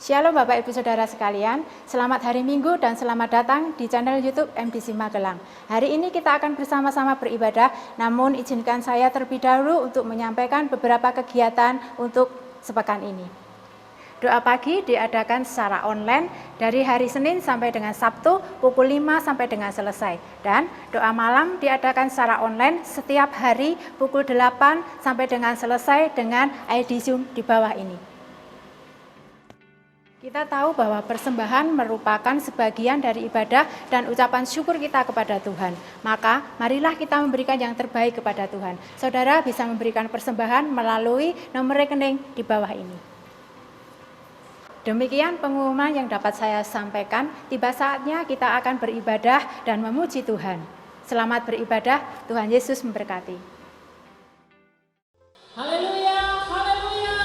Shalom Bapak Ibu Saudara sekalian, selamat hari Minggu dan selamat datang di channel YouTube MDC Magelang. Hari ini kita akan bersama-sama beribadah, namun izinkan saya terlebih dahulu untuk menyampaikan beberapa kegiatan untuk sepekan ini. Doa pagi diadakan secara online dari hari Senin sampai dengan Sabtu pukul 5 sampai dengan selesai. Dan doa malam diadakan secara online setiap hari pukul 8 sampai dengan selesai dengan ID Zoom di bawah ini. Kita tahu bahwa persembahan merupakan sebagian dari ibadah dan ucapan syukur kita kepada Tuhan. Maka marilah kita memberikan yang terbaik kepada Tuhan. Saudara bisa memberikan persembahan melalui nomor rekening di bawah ini. Demikian pengumuman yang dapat saya sampaikan. Tiba saatnya kita akan beribadah dan memuji Tuhan. Selamat beribadah, Tuhan Yesus memberkati. Haleluya, haleluya.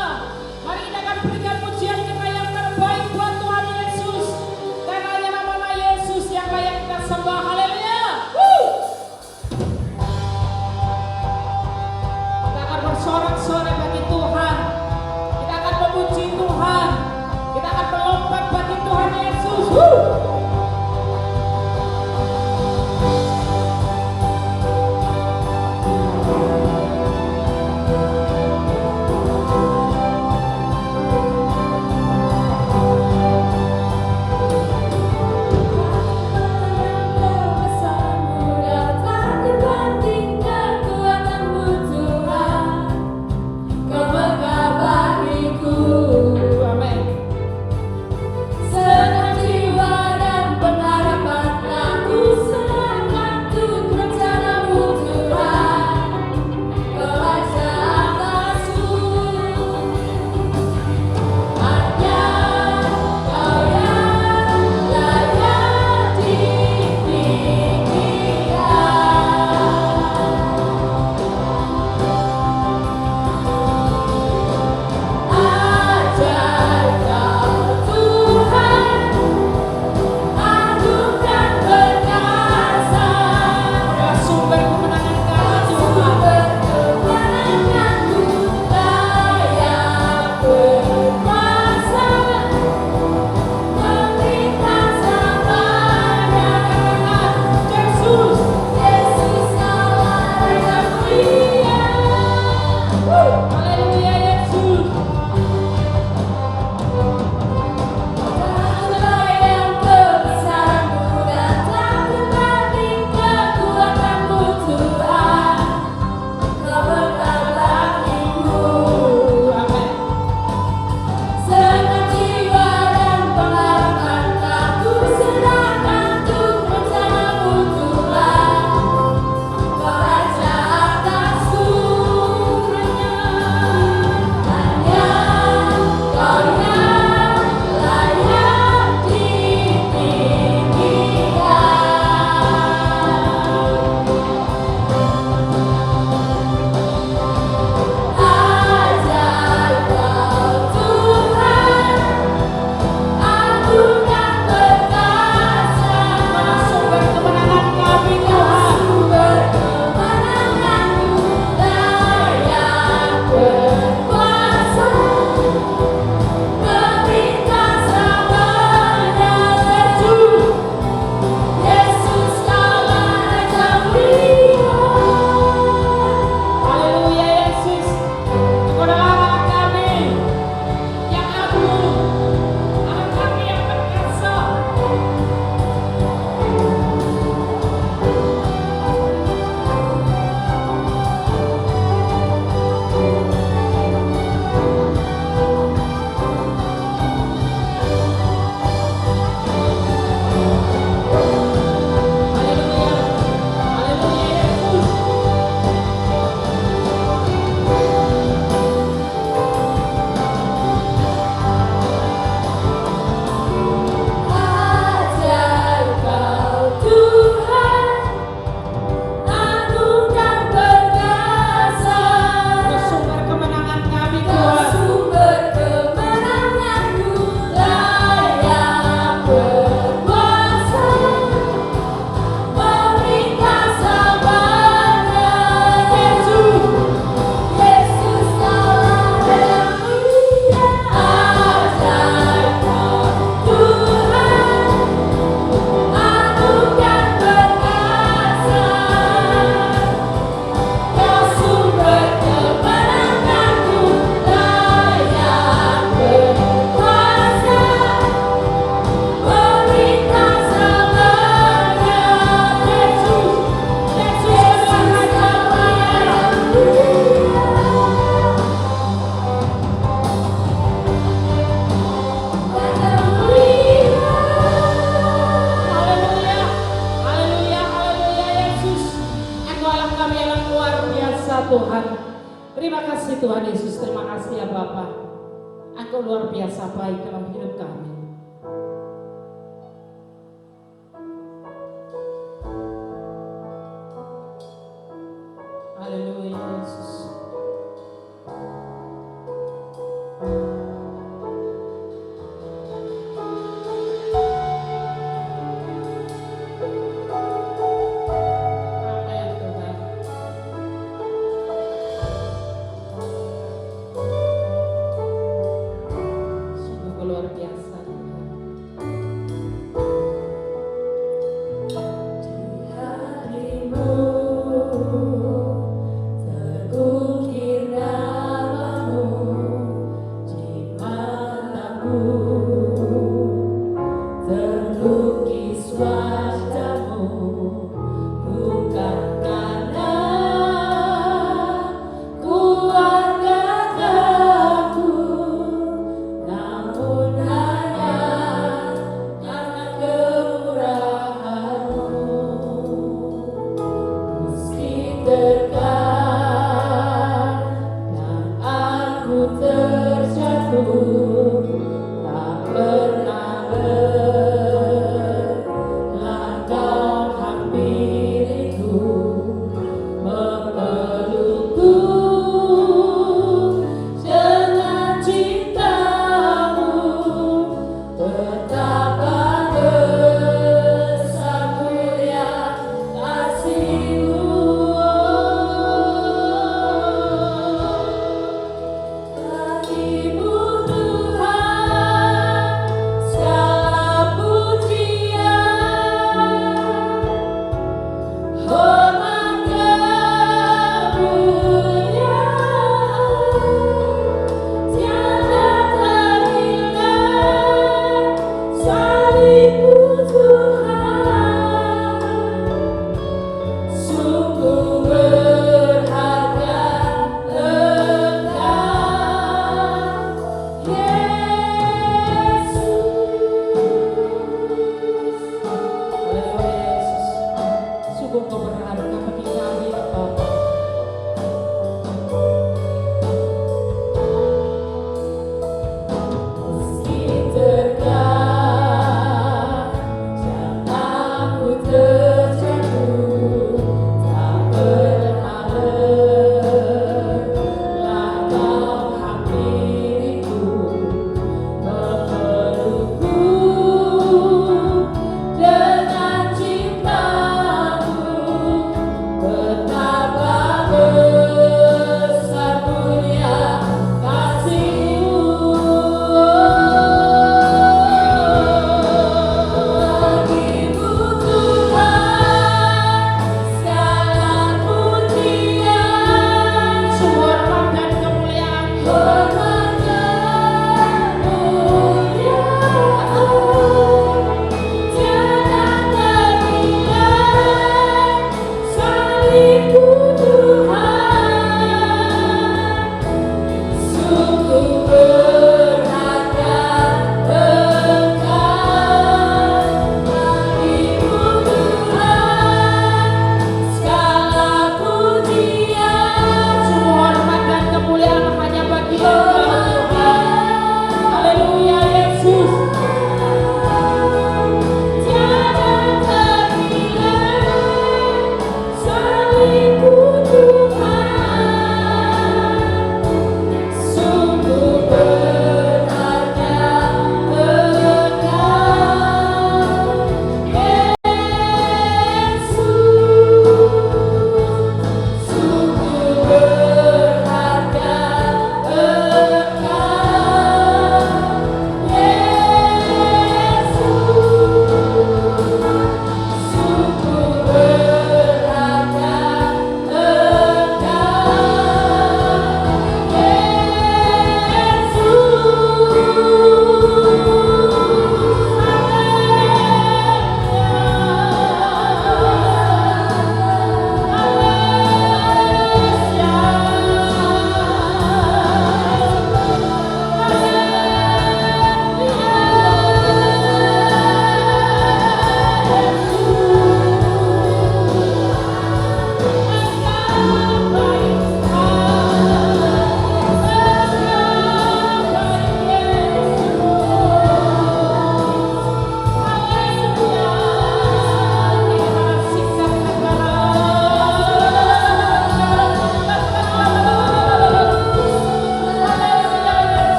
Mari kita akan berikan pujian kita yang terbaik buat Tuhan Yesus. Karena nama Yesus yang layak kita sembah. Haleluya. Kita akan bersorak-sorai bagi Tuhan. Kita akan memuji Tuhan. Kita akan melompat bagi Tuhan Yesus. kasih Tuhan Yesus, terima kasih ya Bapa. Engkau luar biasa baik dalam hidup kami. Haleluya Yesus. Amin Tuhan. Sungguh luar biasa Tuhan. Hatimu terukir namamu di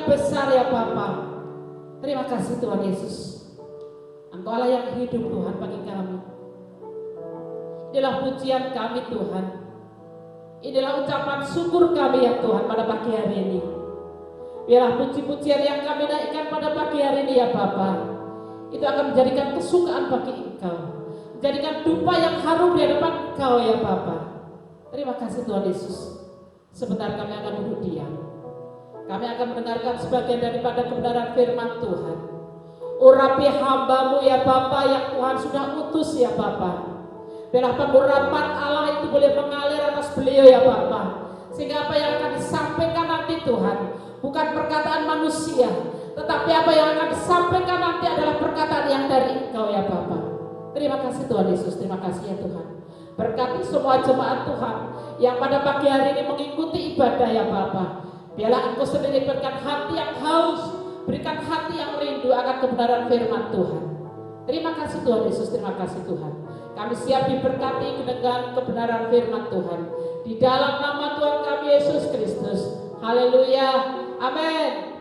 yang besar ya Bapa. Terima kasih Tuhan Yesus. Engkau Allah yang hidup Tuhan bagi kami. Inilah pujian kami Tuhan. Inilah ucapan syukur kami ya Tuhan pada pagi hari ini. Biarlah puji-pujian yang kami naikkan pada pagi hari ini ya Bapa, itu akan menjadikan kesukaan bagi Engkau, menjadikan dupa yang harum di hadapan Engkau ya Bapa. Terima kasih Tuhan Yesus. Sebentar kami akan duduk diam. Kami akan mendengarkan sebagian daripada kebenaran firman Tuhan. Urapi hamba-Mu ya Bapa yang Tuhan sudah utus ya Bapa. Biarlah pengurapan Allah itu boleh mengalir atas beliau ya Bapa, sehingga apa yang akan disampaikan nanti Tuhan bukan perkataan manusia, tetapi apa yang akan disampaikan nanti adalah perkataan yang dari Engkau ya Bapa. Terima kasih Tuhan Yesus, terima kasih ya Tuhan. Berkati semua jemaat Tuhan yang pada pagi hari ini mengikuti ibadah ya Bapa. Biarlah Engkau sendiri berikan hati yang haus, berikan hati yang rindu akan kebenaran firman Tuhan. Terima kasih Tuhan Yesus, terima kasih Tuhan. Kami siap diberkati dengan kebenaran firman Tuhan. Di dalam nama Tuhan kami Yesus Kristus. Haleluya. Amin.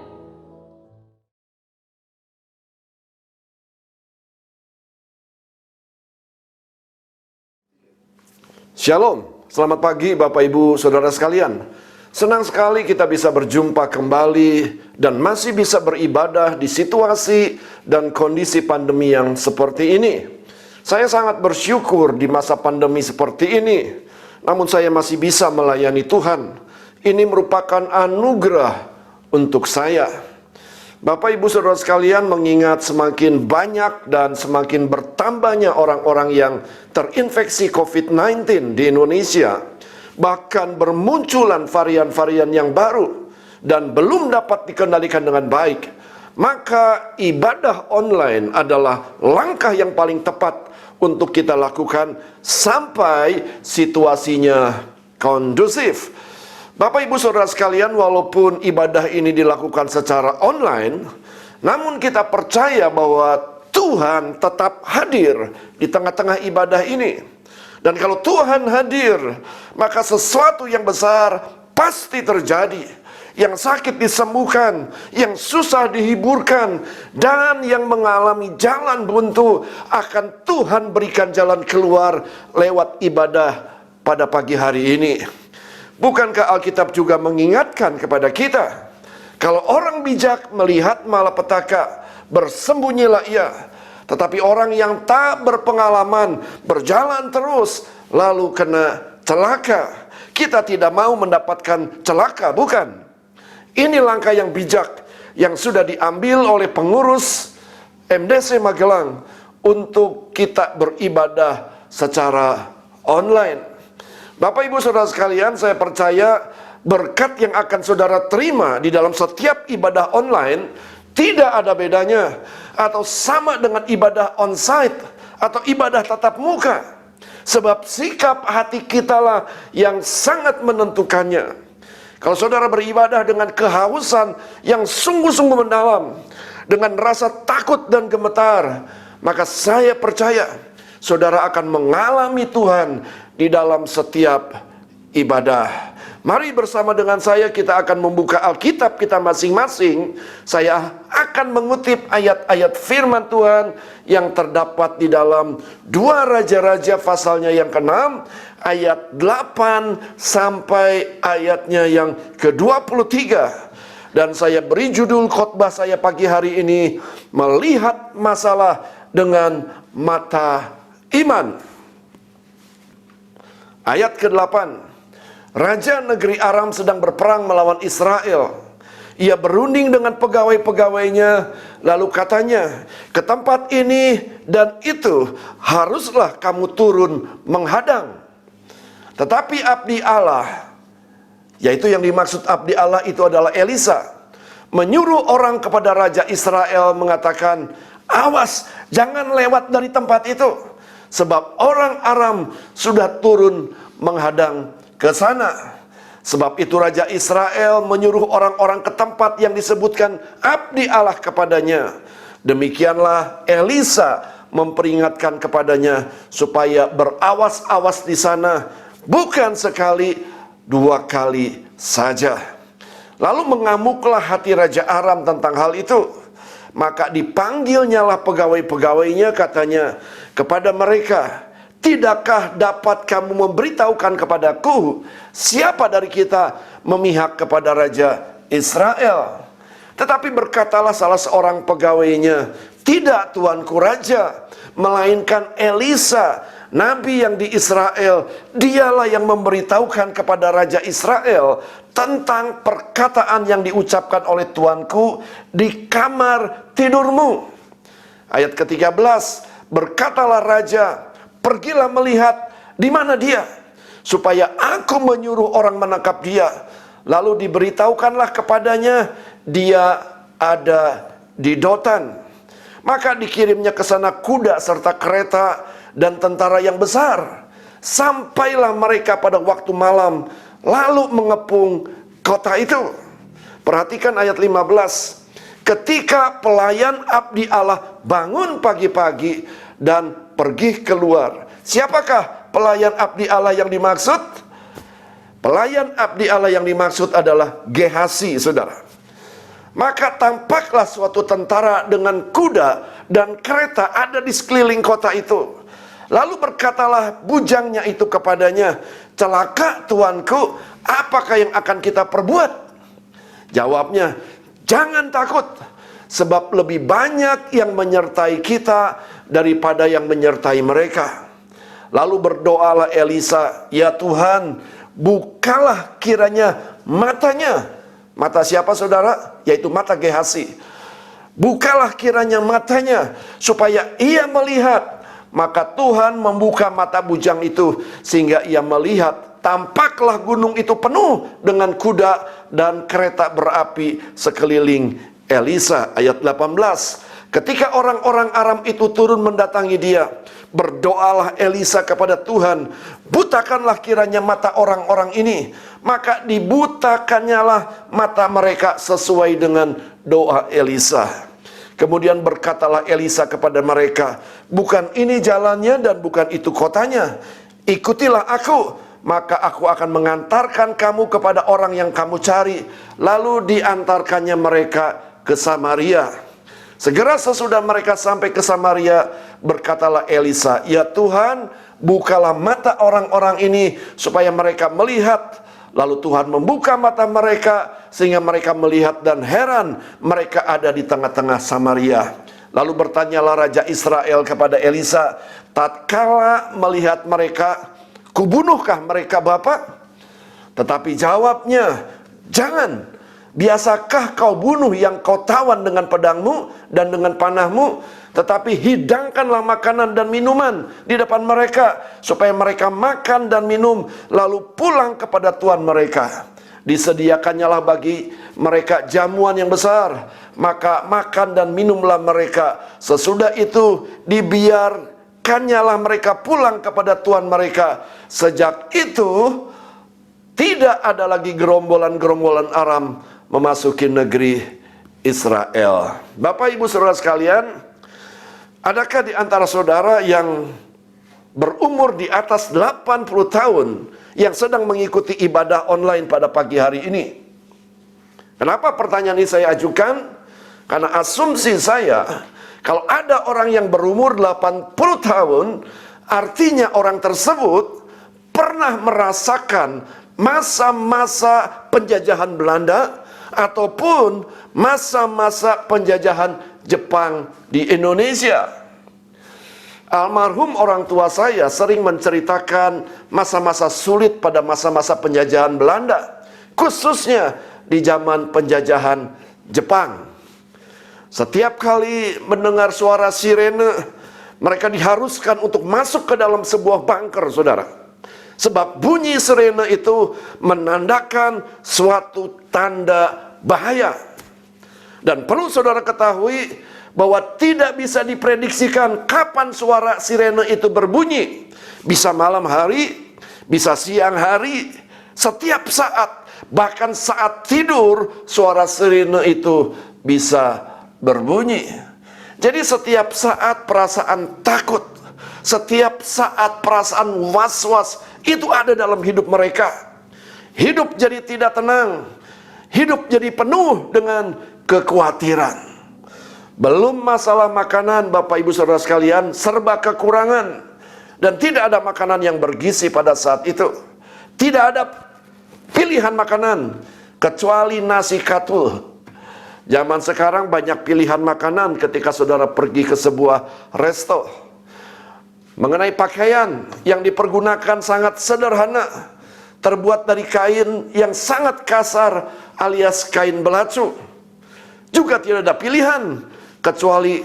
Shalom, selamat pagi Bapak Ibu Saudara sekalian. Senang sekali kita bisa berjumpa kembali dan masih bisa beribadah di situasi dan kondisi pandemi yang seperti ini. Saya sangat bersyukur di masa pandemi seperti ini, namun saya masih bisa melayani Tuhan. Ini merupakan anugerah untuk saya. Bapak Ibu Saudara sekalian, mengingat semakin banyak dan semakin bertambahnya orang-orang yang terinfeksi COVID-19 di Indonesia, bahkan bermunculan varian-varian yang baru dan belum dapat dikendalikan dengan baik, maka ibadah online adalah langkah yang paling tepat untuk kita lakukan sampai situasinya kondusif. Bapak Ibu Saudara sekalian, walaupun ibadah ini dilakukan secara online, namun kita percaya bahwa Tuhan tetap hadir di tengah-tengah ibadah ini. Dan kalau Tuhan hadir, maka sesuatu yang besar pasti terjadi. Yang sakit disembuhkan, yang susah dihiburkan, dan yang mengalami jalan buntu akan Tuhan berikan jalan keluar lewat ibadah pada pagi hari ini. Bukankah Alkitab juga mengingatkan kepada kita, kalau orang bijak melihat malapetaka, bersembunyilah ia. Tetapi orang yang tak berpengalaman berjalan terus lalu kena celaka. Kita tidak mau mendapatkan celaka, bukan? Ini langkah yang bijak yang sudah diambil oleh pengurus MDC Magelang untuk kita beribadah secara online. Bapak Ibu Saudara sekalian, saya percaya berkat yang akan saudara terima di dalam setiap ibadah online tidak ada bedanya atau sama dengan ibadah onsite atau ibadah tatap muka. Sebab sikap hati kita lah yang sangat menentukannya. Kalau saudara beribadah dengan kehausan yang sungguh-sungguh mendalam, dengan rasa takut dan gemetar, maka saya percaya saudara akan mengalami Tuhan di dalam setiap ibadah. Mari bersama dengan saya kita akan membuka Alkitab kita masing-masing. Saya akan mengutip ayat-ayat firman Tuhan yang terdapat di dalam 2 Raja-Raja pasalnya yang ke-6, ayat 8 sampai ayatnya yang ke-23. Dan saya beri judul khotbah saya pagi hari ini, melihat masalah dengan mata iman. Ayat ke-8. Raja negeri Aram sedang berperang melawan Israel. Ia berunding dengan pegawai-pegawainya, lalu katanya, ke tempat ini dan itu haruslah kamu turun menghadang. Tetapi abdi Allah, yaitu yang dimaksud abdi Allah itu adalah Elisa, menyuruh orang kepada Raja Israel mengatakan, awas, jangan lewat dari tempat itu, sebab orang Aram sudah turun menghadang ke sana. Sebab itu Raja Israel menyuruh orang-orang ke tempat yang disebutkan abdi Allah kepadanya. Demikianlah Elisa memperingatkan kepadanya supaya berawas-awas di sana, bukan sekali, 2 kali saja. Lalu mengamuklah hati Raja Aram tentang hal itu. Maka dipanggilnyalah pegawai-pegawainya, katanya kepada mereka, tidakkah dapat kamu memberitahukan kepadaku siapa dari kita memihak kepada Raja Israel? Tetapi berkatalah salah seorang pegawainya, tidak tuanku raja, melainkan Elisa, nabi yang di Israel. Dialah yang memberitahukan kepada Raja Israel tentang perkataan yang diucapkan oleh tuanku di kamar tidurmu. Ayat ke-13, berkatalah raja, pergilah melihat di mana dia, supaya aku menyuruh orang menangkap dia. Lalu diberitahukanlah kepadanya, dia ada di Dotan. Maka dikirimnya ke sana kuda serta kereta dan tentara yang besar. Sampailah mereka pada waktu malam, lalu mengepung kota itu. Perhatikan ayat 15. Ketika pelayan abdi Allah bangun pagi-pagi dan pergi keluar. Siapakah pelayan abdi Allah yang dimaksud? Pelayan abdi Allah yang dimaksud adalah Gehasi, saudara. Maka tampaklah suatu tentara dengan kuda dan kereta ada di sekeliling kota itu. Lalu berkatalah bujangnya itu kepadanya, celaka tuanku, apakah yang akan kita perbuat? Jawabnya, jangan takut, sebab lebih banyak yang menyertai kita daripada yang menyertai mereka. Lalu berdoalah Elisa, ya Tuhan, bukalah kiranya matanya. Mata siapa, saudara? Yaitu mata Gehasi. Bukalah kiranya matanya, supaya ia melihat. Maka Tuhan membuka mata bujang itu, sehingga ia melihat. Tampaklah gunung itu penuh dengan kuda dan kereta berapi sekeliling Elisa. Ayat 18. Ketika orang-orang Aram itu turun mendatangi dia, berdoalah Elisa kepada Tuhan, butakanlah kiranya mata orang-orang ini. Maka dibutakannyalah mata mereka sesuai dengan doa Elisa. Kemudian berkatalah Elisa kepada mereka, bukan ini jalannya dan bukan itu kotanya. Ikutilah aku, maka aku akan mengantarkan kamu kepada orang yang kamu cari. Lalu diantarkannya mereka ke Samaria. Segera sesudah mereka sampai ke Samaria, berkatalah Elisa, ya Tuhan, bukalah mata orang-orang ini supaya mereka melihat. Lalu Tuhan membuka mata mereka sehingga mereka melihat, dan heran mereka ada di tengah-tengah Samaria. Lalu bertanyalah Raja Israel kepada Elisa, tatkala melihat mereka, kubunuhkah mereka Bapak? Tetapi jawabnya, jangan. Biasakah kau bunuh yang kau tawan dengan pedangmu dan dengan panahmu? Tetapi hidangkanlah makanan dan minuman di depan mereka, supaya mereka makan dan minum, lalu pulang kepada tuan mereka. Disediakannyalah bagi mereka jamuan yang besar, maka makan dan minumlah mereka. Sesudah itu dibiarkannyalah mereka pulang kepada tuan mereka. Sejak itu tidak ada lagi gerombolan-gerombolan Aram memasuki negeri Israel. Bapak Ibu Saudara sekalian, adakah di antara saudara yang berumur di atas 80 tahun yang sedang mengikuti ibadah online pada pagi hari ini? Kenapa pertanyaan ini saya ajukan? Karena asumsi saya, kalau ada orang yang berumur 80 tahun, artinya orang tersebut pernah merasakan masa-masa penjajahan Belanda ataupun masa-masa penjajahan Jepang di Indonesia. Almarhum orang tua saya sering menceritakan masa-masa sulit pada masa-masa penjajahan Belanda, khususnya di zaman penjajahan Jepang. Setiap kali mendengar suara sirene, mereka diharuskan untuk masuk ke dalam sebuah bunker, saudara. Sebab bunyi sirene itu menandakan suatu tanda bahaya. Dan perlu saudara ketahui bahwa tidak bisa diprediksikan kapan suara sirene itu berbunyi. Bisa malam hari, bisa siang hari, setiap saat, bahkan saat tidur suara sirene itu bisa berbunyi. Jadi setiap saat perasaan takut, setiap saat perasaan was-was itu ada dalam hidup mereka. Hidup jadi tidak tenang. hidup jadi penuh dengan kekhawatiran. Belum masalah makanan, Bapak Ibu Saudara sekalian, serba kekurangan. Dan tidak ada makanan yang bergizi pada saat itu. Tidak ada pilihan makanan kecuali nasi katul. Zaman sekarang banyak pilihan makanan ketika saudara pergi ke sebuah resto. Mengenai pakaian yang dipergunakan sangat sederhana, terbuat dari kain yang sangat kasar alias kain belacu. Juga tidak ada pilihan kecuali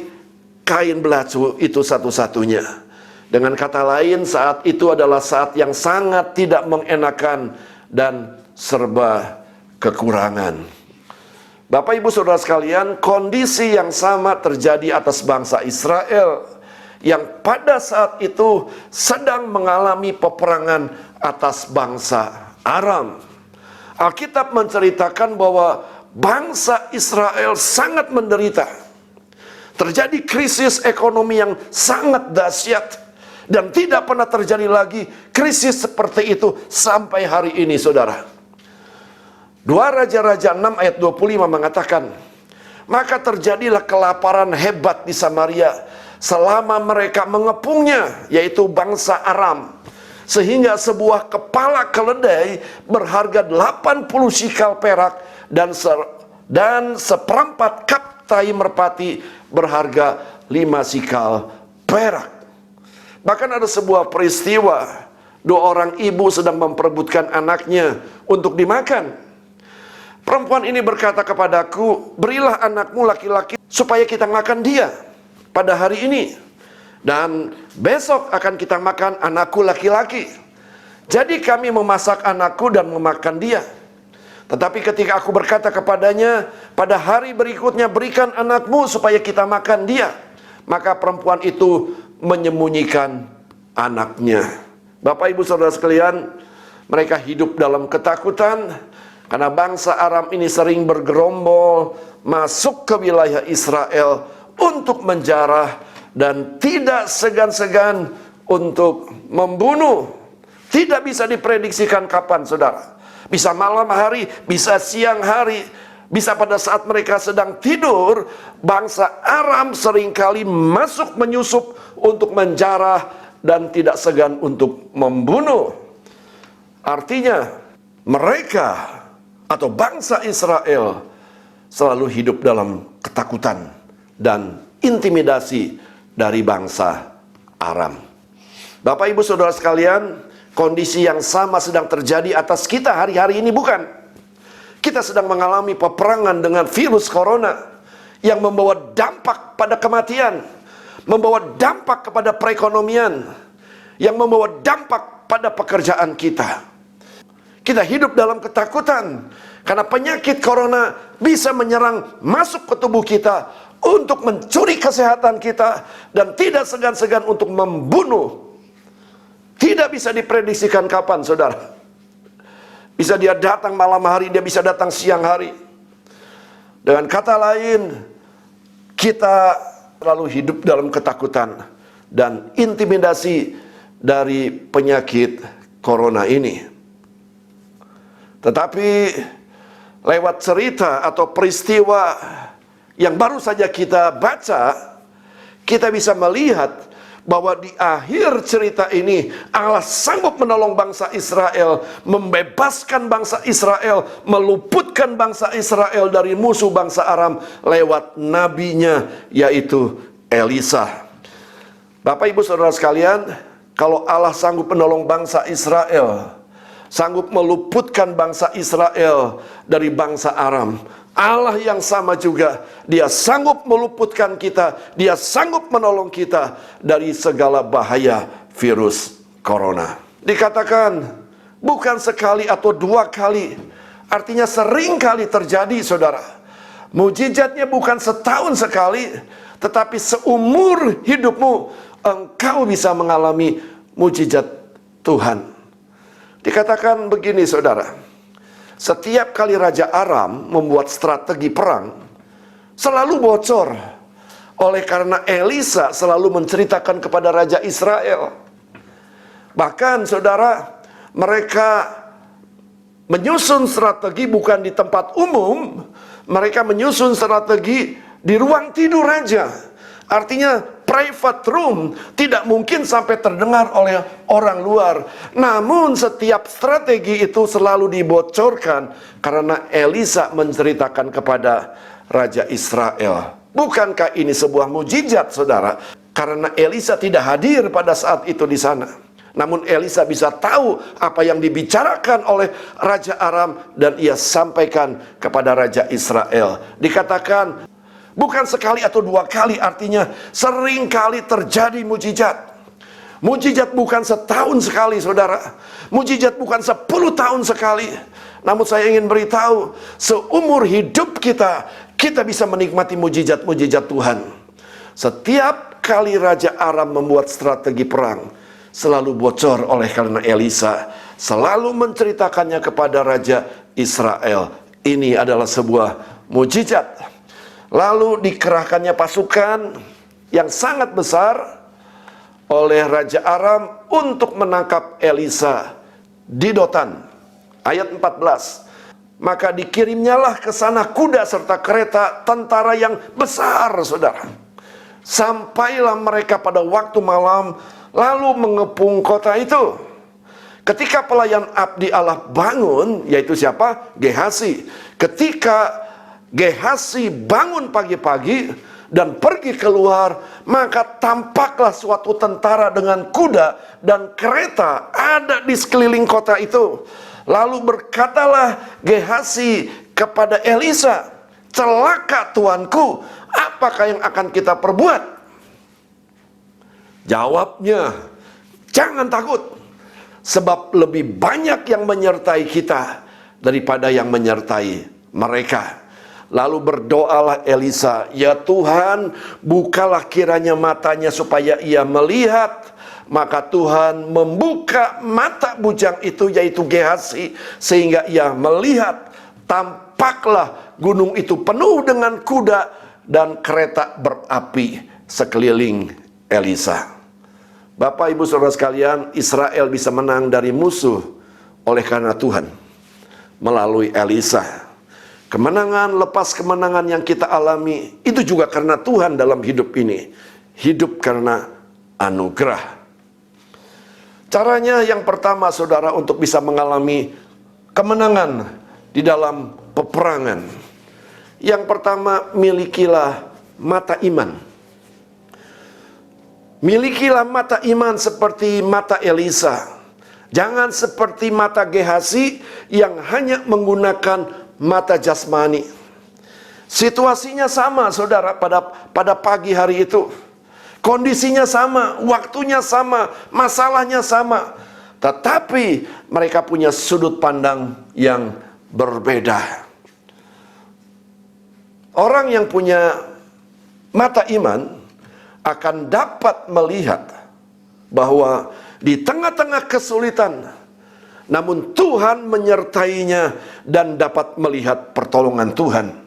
kain belacu itu satu-satunya. Dengan kata lain, saat itu adalah saat yang sangat tidak mengenakan dan serba kekurangan. Bapak Ibu Saudara sekalian, kondisi yang sama terjadi atas bangsa Israel yang pada saat itu sedang mengalami peperangan atas bangsa Aram. Alkitab menceritakan bahwa bangsa Israel sangat menderita. Terjadi krisis ekonomi yang sangat dahsyat dan tidak pernah terjadi lagi krisis seperti itu sampai hari ini, saudara. 2 Raja-Raja 6 ayat 25 mengatakan, maka terjadilah kelaparan hebat di Samaria selama mereka mengepungnya, yaitu bangsa Aram. Sehingga sebuah kepala keledai berharga 80 sikal perak dan seperempat kap tai merpati berharga 5 sikal perak. Bahkan ada sebuah peristiwa, 2 orang ibu sedang memperebutkan anaknya untuk dimakan. Perempuan ini berkata kepadaku, berilah anakmu laki-laki supaya kita makan dia pada hari ini. Dan besok akan kita makan anakku laki-laki. Jadi kami memasak anakku dan memakan dia. Tetapi ketika aku berkata kepadanya, pada hari berikutnya berikan anakmu supaya kita makan dia, maka perempuan itu menyembunyikan anaknya. Bapak Ibu Saudara sekalian, mereka hidup dalam ketakutan. Karena bangsa Aram ini sering bergerombol masuk ke wilayah Israel untuk menjarah dan tidak segan-segan untuk membunuh. Tidak bisa diprediksikan kapan, saudara. Bisa malam hari, bisa siang hari, bisa pada saat mereka sedang tidur. Bangsa Aram seringkali masuk menyusup untuk menjarah dan tidak segan untuk membunuh. Artinya mereka atau bangsa Israel selalu hidup dalam ketakutan dan intimidasi dari bangsa Aram. Bapak Ibu Saudara sekalian, kondisi yang sama sedang terjadi atas kita hari-hari ini, bukan? Kita sedang mengalami peperangan dengan virus corona yang membawa dampak pada kematian, membawa dampak kepada perekonomian, yang membawa dampak pada pekerjaan kita. Kita hidup dalam ketakutan karena penyakit corona bisa menyerang masuk ke tubuh kita untuk mencuri kesehatan kita dan tidak segan-segan untuk membunuh. Tidak bisa diprediksikan kapan, saudara. Bisa dia datang malam hari, dia bisa datang siang hari. Dengan kata lain, kita selalu hidup dalam ketakutan dan intimidasi dari penyakit corona ini. Tetapi lewat cerita atau peristiwa yang baru saja kita baca, kita bisa melihat bahwa di akhir cerita ini Allah sanggup menolong bangsa Israel, membebaskan bangsa Israel, meluputkan bangsa Israel dari musuh bangsa Aram lewat nabinya, yaitu Elisa. Bapak Ibu Saudara sekalian, kalau Allah sanggup menolong bangsa Israel, sanggup meluputkan bangsa Israel dari bangsa Aram, Allah yang sama juga, dia sanggup meluputkan kita, dia sanggup menolong kita dari segala bahaya virus corona. Dikatakan bukan sekali atau 2 kali, artinya sering kali terjadi, saudara. Mujizatnya bukan setahun sekali, tetapi seumur hidupmu engkau bisa mengalami mujizat Tuhan. Dikatakan begini, saudara, setiap kali Raja Aram membuat strategi perang selalu bocor, oleh karena Elisa selalu menceritakan kepada Raja Israel. Bahkan, saudara, mereka menyusun strategi bukan di tempat umum, mereka menyusun strategi di ruang tidur raja. Artinya private room tidak mungkin sampai terdengar oleh orang luar. Namun setiap strategi itu selalu dibocorkan karena Elisa menceritakan kepada Raja Israel. Bukankah ini sebuah mujizat, saudara? Karena Elisa tidak hadir pada saat itu di sana. Namun Elisa bisa tahu apa yang dibicarakan oleh Raja Aram dan ia sampaikan kepada Raja Israel. Dikatakan bukan sekali atau dua kali, artinya sering kali terjadi mujizat. Mujizat bukan setahun sekali, saudara. Mujizat bukan 10 tahun sekali. Namun saya ingin beritahu, seumur hidup kita, kita bisa menikmati mujizat-mujizat Tuhan. Setiap kali Raja Aram membuat strategi perang, selalu bocor oleh karena Elisa selalu menceritakannya kepada Raja Israel. Ini adalah sebuah mujizat. Lalu dikerahkannya pasukan yang sangat besar oleh Raja Aram untuk menangkap Elisa di Dotan. Ayat 14. Maka dikirimnyalah ke sana kuda serta kereta tentara yang besar, saudara. Sampailah mereka pada waktu malam, lalu mengepung kota itu. Ketika pelayan abdi Allah bangun, yaitu siapa? Gehasi. Ketika Gehasi bangun pagi-pagi dan pergi keluar, maka tampaklah suatu tentara dengan kuda dan kereta ada di sekeliling kota itu. Lalu berkatalah Gehasi kepada Elisa, "Celaka tuanku, apakah yang akan kita perbuat?" Jawabnya, "Jangan takut, sebab lebih banyak yang menyertai kita daripada yang menyertai mereka." Lalu berdoalah Elisa, "Ya Tuhan, bukalah kiranya matanya supaya ia melihat." Maka Tuhan membuka mata bujang itu, yaitu Gehasi, sehingga ia melihat. Tampaklah gunung itu penuh dengan kuda dan kereta berapi sekeliling Elisa. Bapak, Ibu, Saudara sekalian, Israel bisa menang dari musuh oleh karena Tuhan melalui Elisa. Kemenangan lepas kemenangan yang kita alami itu juga karena Tuhan dalam hidup ini. Hidup karena anugerah. Caranya yang pertama, saudara, untuk bisa mengalami kemenangan di dalam peperangan. Yang pertama, milikilah mata iman. Milikilah mata iman seperti mata Elisa. Jangan seperti mata Gehasi yang hanya menggunakan mata jasmani. Situasinya sama, saudara, pada pagi hari itu. Kondisinya sama, waktunya sama, masalahnya sama. Tetapi mereka punya sudut pandang yang berbeda. Orang yang punya mata iman akan dapat melihat bahwa di tengah-tengah kesulitan, namun Tuhan menyertainya dan dapat melihat pertolongan Tuhan.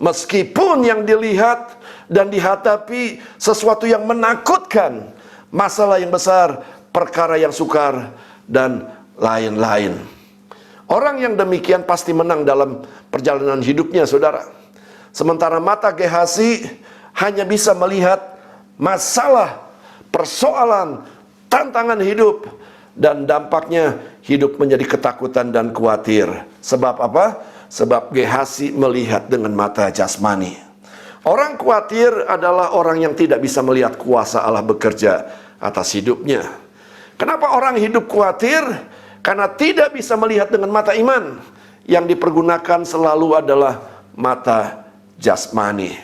Meskipun yang dilihat dan dihadapi sesuatu yang menakutkan, masalah yang besar, perkara yang sukar, dan lain-lain. Orang yang demikian pasti menang dalam perjalanan hidupnya, saudara. Sementara mata Gehasi hanya bisa melihat masalah, persoalan, tantangan hidup, dan dampaknya hidup menjadi ketakutan dan khawatir. Sebab apa? Sebab Gehasi melihat dengan mata jasmani. Orang khawatir adalah orang yang tidak bisa melihat kuasa Allah bekerja atas hidupnya. Kenapa orang hidup khawatir? Karena tidak bisa melihat dengan mata iman. Yang dipergunakan selalu adalah mata jasmani.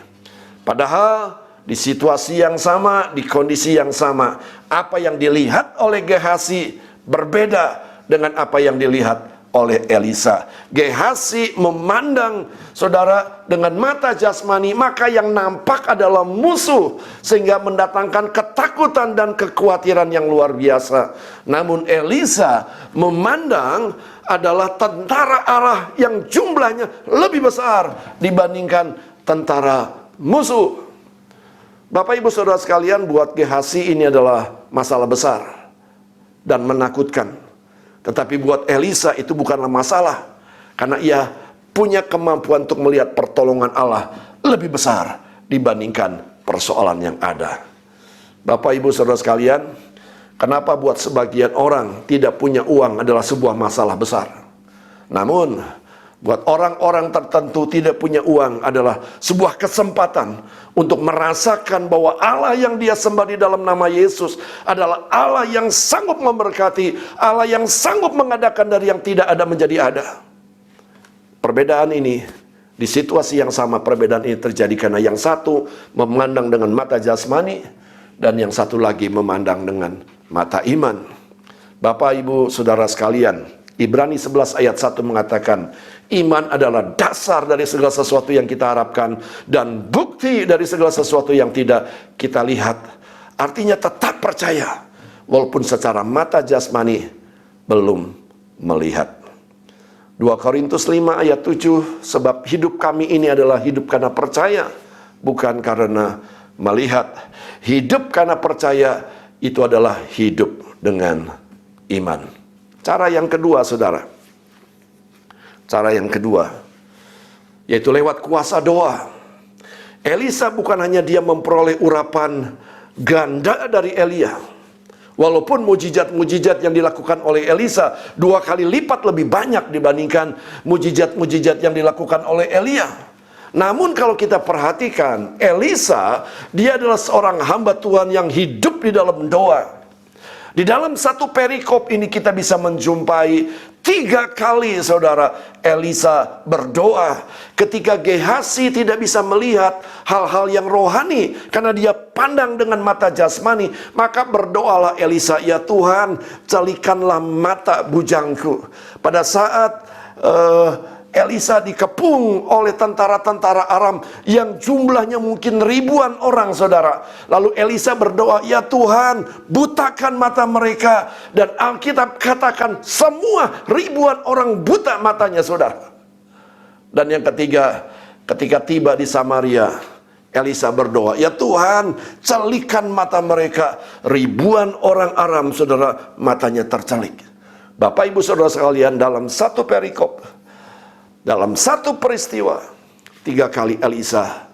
Padahal di situasi yang sama, di kondisi yang sama, apa yang dilihat oleh Gehasi berbeda dengan apa yang dilihat oleh Elisa. Gehasi memandang, saudara, dengan mata jasmani, maka yang nampak adalah musuh, sehingga mendatangkan ketakutan dan kekhawatiran yang luar biasa. Namun Elisa memandang adalah tentara Allah yang jumlahnya lebih besar dibandingkan tentara musuh. Bapak, Ibu, Saudara sekalian, buat Gehasi ini adalah masalah besar dan menakutkan. Tetapi buat Elisa itu bukanlah masalah, karena ia punya kemampuan untuk melihat pertolongan Allah lebih besar dibandingkan persoalan yang ada. Bapak, Ibu, Saudara sekalian, kenapa buat sebagian orang tidak punya uang adalah sebuah masalah besar. Namun, buat orang-orang tertentu tidak punya uang adalah sebuah kesempatan untuk merasakan bahwa Allah yang dia sembah di dalam nama Yesus adalah Allah yang sanggup memberkati, Allah yang sanggup mengadakan dari yang tidak ada menjadi ada. Perbedaan ini, di situasi yang sama, perbedaan ini terjadi karena yang satu memandang dengan mata jasmani dan yang satu lagi memandang dengan mata iman. Bapak, Ibu, Saudara sekalian, Ibrani 11 ayat 1 mengatakan, iman adalah dasar dari segala sesuatu yang kita harapkan dan bukti dari segala sesuatu yang tidak kita lihat. Artinya tetap percaya walaupun secara mata jasmani belum melihat. 2 Korintus 5 ayat 7, sebab hidup kami ini adalah hidup karena percaya, bukan karena melihat. Hidup karena percaya itu adalah hidup dengan iman. Cara yang kedua, saudara. Cara yang kedua, yaitu lewat kuasa doa. Elisa bukan hanya dia memperoleh urapan ganda dari Elia. Walaupun mujizat-mujizat yang dilakukan oleh Elisa 2 kali lipat lebih banyak dibandingkan mujizat-mujizat yang dilakukan oleh Elia. Namun kalau kita perhatikan, Elisa, dia adalah seorang hamba Tuhan yang hidup di dalam doa. Di dalam satu perikop ini kita bisa menjumpai 3 kali saudara Elisa berdoa. Ketika Gehasi tidak bisa melihat hal-hal yang rohani karena dia pandang dengan mata jasmani, maka berdoalah Elisa, ya Tuhan, celikanlah mata bujangku. Pada saat Elisa dikepung oleh tentara-tentara Aram yang jumlahnya mungkin ribuan orang, saudara. Lalu Elisa berdoa, ya Tuhan, butakan mata mereka. Dan Alkitab katakan semua ribuan orang buta matanya, saudara. Dan yang ketiga, ketika tiba di Samaria, Elisa berdoa, ya Tuhan, celikan mata mereka. Ribuan orang Aram, saudara, matanya tercelik. Bapak, Ibu, Saudara sekalian, dalam satu perikop, dalam satu peristiwa, 3 kali Elisa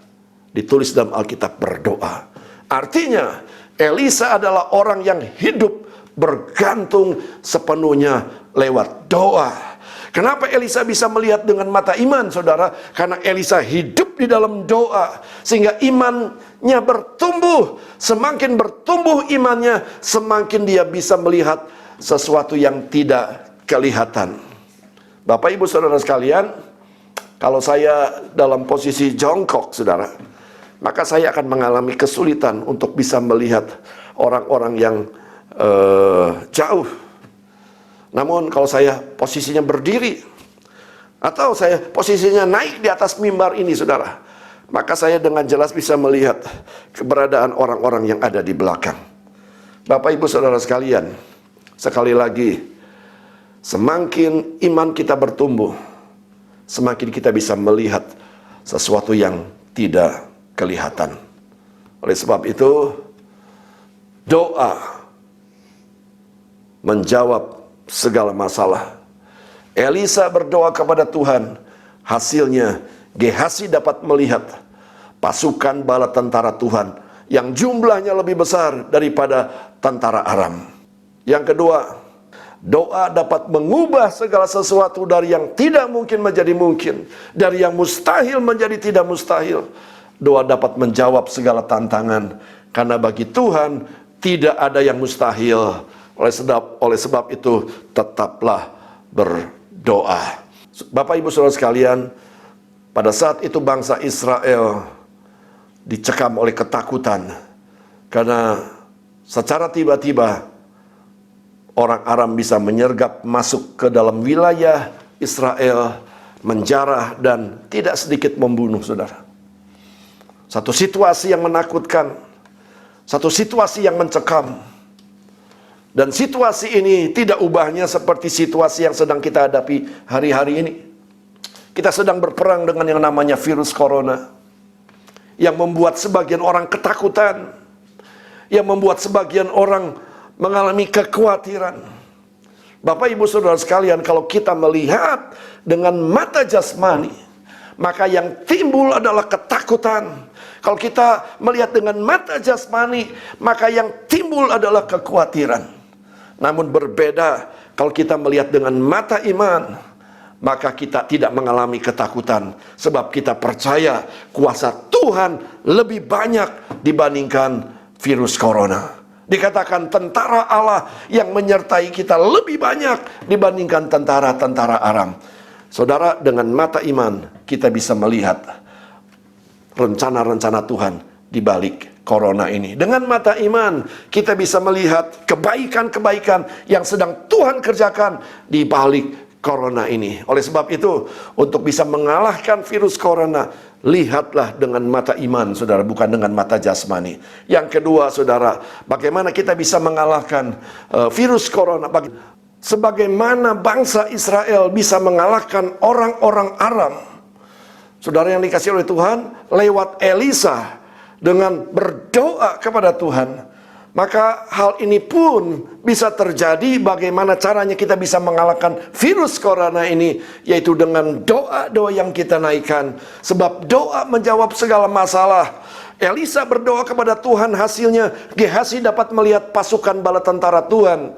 ditulis dalam Alkitab berdoa. Artinya Elisa adalah orang yang hidup bergantung sepenuhnya lewat doa. Kenapa Elisa bisa melihat dengan mata iman, saudara? Karena Elisa hidup di dalam doa, sehingga imannya bertumbuh. Semakin bertumbuh imannya, semakin dia bisa melihat sesuatu yang tidak kelihatan. Bapak, Ibu, Saudara sekalian, kalau saya dalam posisi jongkok, saudara, maka saya akan mengalami kesulitan untuk bisa melihat orang-orang yang jauh. Namun kalau saya posisinya berdiri, atau saya posisinya naik di atas mimbar ini, saudara, maka saya dengan jelas bisa melihat keberadaan orang-orang yang ada di belakang. Bapak, Ibu, Saudara sekalian, sekali lagi, semakin iman kita bertumbuh, semakin kita bisa melihat sesuatu yang tidak kelihatan. Oleh sebab itu, doa menjawab segala masalah. Elisa berdoa kepada Tuhan, hasilnya Gehasi dapat melihat pasukan bala tentara Tuhan yang jumlahnya lebih besar daripada tentara Aram. Yang kedua, doa dapat mengubah segala sesuatu dari yang tidak mungkin menjadi mungkin, dari yang mustahil menjadi tidak mustahil. Doa dapat menjawab segala tantangan, karena bagi Tuhan tidak ada yang mustahil. Oleh sebab itu, tetaplah berdoa. Bapak, Ibu, Saudara sekalian, pada saat itu bangsa Israel dicekam oleh ketakutan, karena secara tiba-tiba orang Aram bisa menyergap masuk ke dalam wilayah Israel, menjarah dan tidak sedikit membunuh, saudara. Satu situasi yang menakutkan, satu situasi yang mencekam. Dan situasi ini tidak ubahnya seperti situasi yang sedang kita hadapi hari-hari ini. Kita sedang berperang dengan yang namanya virus corona, yang membuat sebagian orang ketakutan, yang membuat sebagian orang mengalami kekhawatiran. Bapak Ibu Saudara sekalian, kalau kita melihat dengan mata jasmani, maka yang timbul adalah ketakutan. Kalau kita melihat dengan mata jasmani, maka yang timbul adalah kekhawatiran. Namun berbeda kalau kita melihat dengan mata iman, maka kita tidak mengalami ketakutan. Sebab kita percaya kuasa Tuhan lebih banyak dibandingkan virus corona. Dikatakan tentara Allah yang menyertai kita lebih banyak dibandingkan tentara-tentara Aram. Saudara, dengan mata iman kita bisa melihat rencana-rencana Tuhan di balik corona ini. Dengan mata iman kita bisa melihat kebaikan-kebaikan yang sedang Tuhan kerjakan di balik corona ini. Oleh sebab itu, untuk bisa mengalahkan virus corona, lihatlah dengan mata iman, saudara, bukan dengan mata jasmani. Yang kedua, saudara, bagaimana kita bisa mengalahkan virus corona? Sebagaimana bangsa Israel bisa mengalahkan orang-orang Aram. Saudara yang dikasihi oleh Tuhan, lewat Elisa dengan berdoa kepada Tuhan, maka hal ini pun bisa terjadi. Bagaimana caranya kita bisa mengalahkan virus corona ini? Yaitu dengan doa-doa yang kita naikkan. Sebab doa menjawab segala masalah. Elisa berdoa kepada Tuhan, hasilnya Gehazi dapat melihat pasukan bala tentara Tuhan.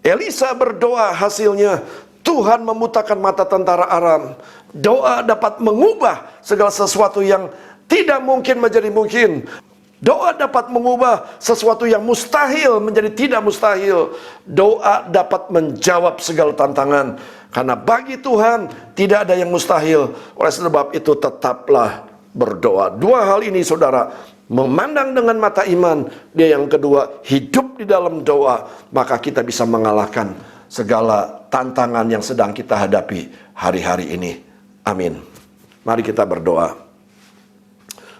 Elisa berdoa, hasilnya Tuhan memutakan mata tentara Aram. Doa dapat mengubah segala sesuatu yang tidak mungkin menjadi mungkin. Doa dapat mengubah sesuatu yang mustahil menjadi tidak mustahil. Doa dapat menjawab segala tantangan. Karena bagi Tuhan tidak ada yang mustahil. Oleh sebab itu tetaplah berdoa. Dua hal ini, saudara, memandang dengan mata iman. Dia yang kedua, hidup di dalam doa. Maka kita bisa mengalahkan segala tantangan yang sedang kita hadapi hari-hari ini. Amin. Mari kita berdoa.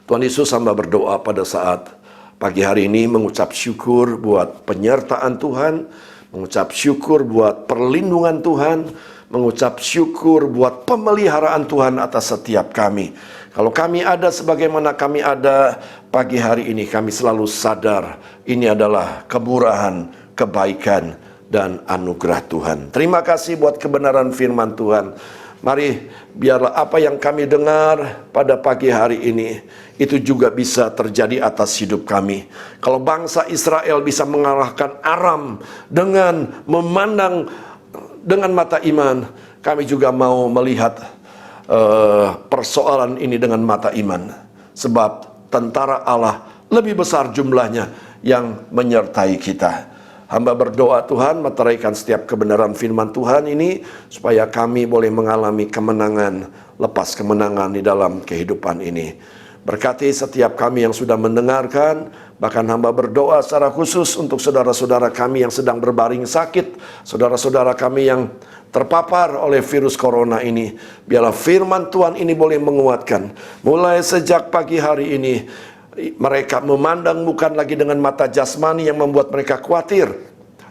Tuhan Yesus, hamba berdoa pada saat pagi hari ini mengucap syukur buat penyertaan Tuhan, mengucap syukur buat perlindungan Tuhan, mengucap syukur buat pemeliharaan Tuhan atas setiap kami. Kalau kami ada sebagaimana kami ada pagi hari ini, kami selalu sadar ini adalah kemurahan, kebaikan, dan anugerah Tuhan. Terima kasih buat kebenaran firman Tuhan. Mari biarlah apa yang kami dengar pada pagi hari ini itu juga bisa terjadi atas hidup kami. Kalau bangsa Israel bisa mengalahkan Aram dengan memandang dengan mata iman, kami juga mau melihat persoalan ini dengan mata iman. Sebab tentara Allah lebih besar jumlahnya yang menyertai kita. Hamba berdoa Tuhan meteraikan setiap kebenaran firman Tuhan ini supaya kami boleh mengalami kemenangan lepas kemenangan di dalam kehidupan ini. Berkati setiap kami yang sudah mendengarkan. Bahkan hamba berdoa secara khusus untuk saudara-saudara kami yang sedang berbaring sakit, saudara-saudara kami yang terpapar oleh virus corona ini. Biarlah firman Tuhan ini boleh menguatkan. Mulai sejak pagi hari ini, mereka memandang bukan lagi dengan mata jasmani yang membuat mereka khawatir,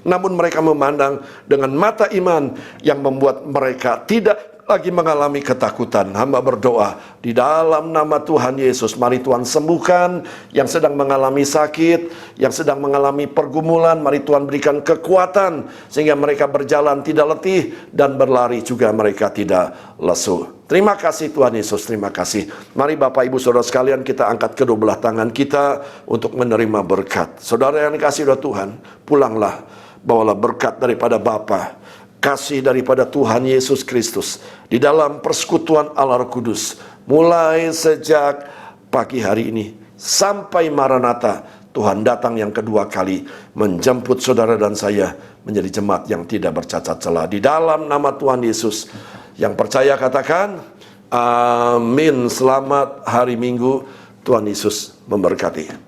namun mereka memandang dengan mata iman yang membuat mereka tidak lagi mengalami ketakutan. Hamba berdoa di dalam nama Tuhan Yesus, mari Tuhan sembuhkan yang sedang mengalami sakit, yang sedang mengalami pergumulan. Mari Tuhan berikan kekuatan sehingga mereka berjalan tidak letih dan berlari juga mereka tidak lesu. Terima kasih Tuhan Yesus, terima kasih. Mari Bapak Ibu Saudara sekalian, kita angkat kedua belah tangan kita untuk menerima berkat. Saudara yang dikasihi oleh Tuhan, pulanglah, bawalah berkat daripada Bapa, kasih daripada Tuhan Yesus Kristus di dalam persekutuan Allah Roh Kudus, mulai sejak pagi hari ini sampai Maranatha. Tuhan datang yang kedua kali menjemput saudara dan saya menjadi jemaat yang tidak bercacat celah. Di dalam nama Tuhan Yesus, yang percaya katakan amin. Selamat hari Minggu. Tuhan Yesus memberkati.